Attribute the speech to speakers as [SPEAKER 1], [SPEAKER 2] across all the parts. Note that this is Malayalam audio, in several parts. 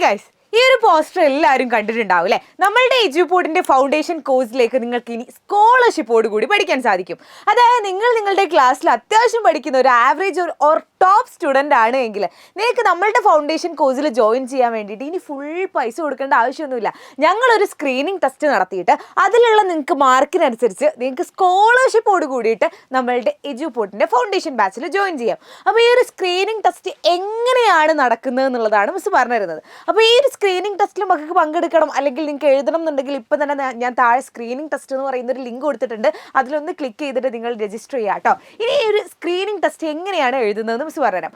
[SPEAKER 1] ഗൈസ്, ഈ ഒരു പോസ്റ്റർ എല്ലാവരും കണ്ടിട്ടുണ്ടാവും അല്ലേ? നമ്മളുടെ എജ്യൂപോർട്ടിന്റെ ഫൗണ്ടേഷൻ കോഴ്സിലേക്ക് നിങ്ങൾക്ക് ഇനി സ്കോളർഷിപ്പോട് കൂടി പഠിക്കാൻ സാധിക്കും. അതായത് നിങ്ങളുടെ ക്ലാസ്സിൽ അത്യാവശ്യം പഠിക്കുന്ന ഒരു ആവറേജ് ഓർ ടോപ്പ് സ്റ്റുഡൻ്റ് ആണ് എങ്കിൽ നിങ്ങൾക്ക് നമ്മളുടെ ഫൗണ്ടേഷൻ കോഴ്സിൽ ജോയിൻ ചെയ്യാൻ വേണ്ടിയിട്ട് ഇനി ഫുൾ പൈസ കൊടുക്കേണ്ട ആവശ്യമൊന്നുമില്ല. ഞങ്ങളൊരു സ്ക്രീനിങ് ടെസ്റ്റ് നടത്തിയിട്ട് അതിലുള്ള നിങ്ങൾക്ക് മാർക്കിനനുസരിച്ച് നിങ്ങൾക്ക് സ്കോളർഷിപ്പോട് കൂടിയിട്ട് നമ്മളുടെ എജ്യൂപോർട്ടിന്റെ ഫൗണ്ടേഷൻ ബാച്ചിൽ ജോയിൻ ചെയ്യാം. അപ്പോൾ ഈ ഒരു സ്ക്രീനിങ് ടെസ്റ്റ് എങ്ങനെയാണ് നടക്കുന്നത് എന്നുള്ളതാണ് മിസ് പറഞ്ഞു തരുന്നത്. അപ്പോൾ ഈ ഒരു സ്ക്രീനിങ് ടെസ്റ്റിൽ മക്കൾക്ക് പങ്കെടുക്കണം അല്ലെങ്കിൽ നിങ്ങൾക്ക് എഴുതണം എന്നുണ്ടെങ്കിൽ ഇപ്പം തന്നെ ഞാൻ താഴെ സ്ക്രീനിങ് ടെസ്റ്റ് എന്ന് പറയുന്ന ഒരു ലിങ്ക് കൊടുത്തിട്ടുണ്ട്. അതിലൊന്ന് ക്ലിക്ക് ചെയ്തിട്ട് നിങ്ങൾ രജിസ്റ്റർ ചെയ്യാം കേട്ടോ. ഇനി ഈ ഒരു സ്ക്രീനിങ് ടെസ്റ്റ് എങ്ങനെയാണ് എഴുതുന്നതെന്ന് മിസ് പറഞ്ഞുതരാം.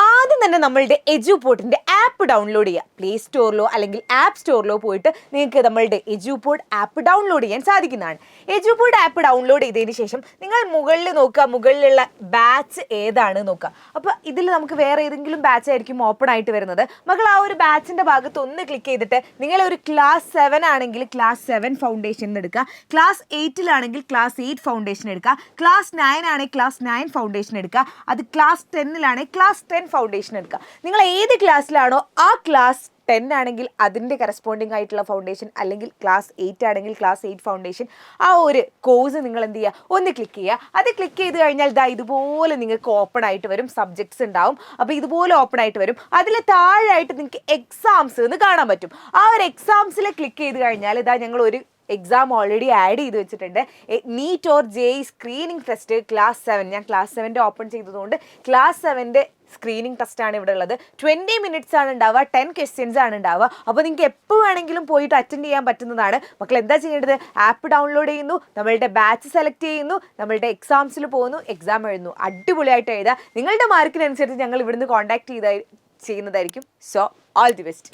[SPEAKER 1] ആദ്യം തന്നെ നമ്മളുടെ എജ്യൂപോർട്ടിൻ്റെ ആപ്പ് ഡൗൺലോഡ് ചെയ്യുക. പ്ലേ സ്റ്റോറിലോ അല്ലെങ്കിൽ ആപ്പ് സ്റ്റോറിലോ പോയിട്ട് നിങ്ങൾക്ക് നമ്മളുടെ എജ്യൂപോർട്ട് ആപ്പ് ഡൗൺലോഡ് ചെയ്യാൻ സാധിക്കുന്നതാണ്. എജ്യൂപോർട്ട് ആപ്പ് ഡൗൺലോഡ് ചെയ്തതിന് ശേഷം നിങ്ങൾ മുകളിൽ നോക്കുക, മുകളിലുള്ള ബാച്ച് ഏതാണ് നോക്കുക. അപ്പോൾ ഇതിൽ നമുക്ക് വേറെ ഏതെങ്കിലും ബാച്ച് ആയിരിക്കും ഓപ്പൺ ആയിട്ട് വരുന്നത്. മക്കൾ ആ ഒരു ബാച്ചിൻ്റെ ഭാഗത്ത് ഒന്ന് ക്ലിക്ക് ചെയ്തിട്ട് നിങ്ങളൊരു ക്ലാസ് 7 ആണെങ്കിൽ ക്ലാസ് 7 ഫൗണ്ടേഷൻ എടുക്കുക, ക്ലാസ് 8 ക്ലാസ് 8 ഫൗണ്ടേഷൻ എടുക്കുക, ക്ലാസ് 9 ആണെങ്കിൽ ക്ലാസ് 9 ഫൗണ്ടേഷൻ എടുക്കുക, അത് ക്ലാസ് 10 ക്ലാസ് 10 ഫൗണ്ടേഷൻ എടുക്കുക. നിങ്ങൾ ഏത് ക്ലാസ്സിലാണോ ആ ക്ലാസ് 10 ആണെങ്കിൽ അതിൻ്റെ കറസ്പോണ്ടിങ് ആയിട്ടുള്ള ഫൗണ്ടേഷൻ, അല്ലെങ്കിൽ ക്ലാസ് 8 ആണെങ്കിൽ ക്ലാസ് 8 ഫൗണ്ടേഷൻ, ആ ഒരു കോഴ്സ് നിങ്ങൾ എന്ത് ചെയ്യുക, ഒന്ന് ക്ലിക്ക് ചെയ്യുക. അത് ക്ലിക്ക് ചെയ്ത് കഴിഞ്ഞാൽ ഇതുപോലെ നിങ്ങൾക്ക് ഓപ്പൺ ആയിട്ട് വരും, സബ്ജക്ട്സ് ഉണ്ടാവും. അപ്പോൾ ഇതുപോലെ ഓപ്പൺ ആയിട്ട് വരും. അതിൽ താഴെയായിട്ട് നിങ്ങൾക്ക് എക്സാംസ് എന്ന് കാണാൻ പറ്റും. ആ ഒരു എക്സാംസിൽ ക്ലിക്ക് ചെയ്ത് കഴിഞ്ഞാൽ ഞങ്ങൾ ഒരു എക്സാം ഓൾറെഡി ആഡ് ചെയ്ത് വെച്ചിട്ടുണ്ട്. NEET or JEE screening test class 7. ഞാൻ ക്ലാസ് 7 ഓപ്പൺ ചെയ്തതുകൊണ്ട് ക്ലാസ് 7 സ്ക്രീനിങ് ടെസ്റ്റാണ് ഇവിടെ ഉള്ളത്. 20 മിനിറ്റ്സ് ആണ് ഉണ്ടാവുക, 10 ക്വസ്റ്റ്യൻസ് ആണ് ഉണ്ടാവുക. അപ്പോൾ നിങ്ങൾക്ക് എപ്പോൾ വേണമെങ്കിലും പോയിട്ട് അറ്റൻഡ് ചെയ്യാൻ പറ്റുന്നതാണ്. മക്കൾ എന്താ ചെയ്യേണ്ടത്? ആപ്പ് ഡൗൺലോഡ് ചെയ്യുന്നു, നമ്മളുടെ ബാച്ച് സെലക്ട് ചെയ്യുന്നു, നമ്മളുടെ എക്സാംസിൽ പോകുന്നു, എക്സാം എഴുതുന്നു. അടിപൊളിയായിട്ട് എഴുതുക. നിങ്ങളുടെ മാർക്കിനനുസരിച്ച് ഞങ്ങൾ ഇവിടുന്ന് കോൺടാക്ട് ചെയ്യുന്നതായിരിക്കും. So all the best.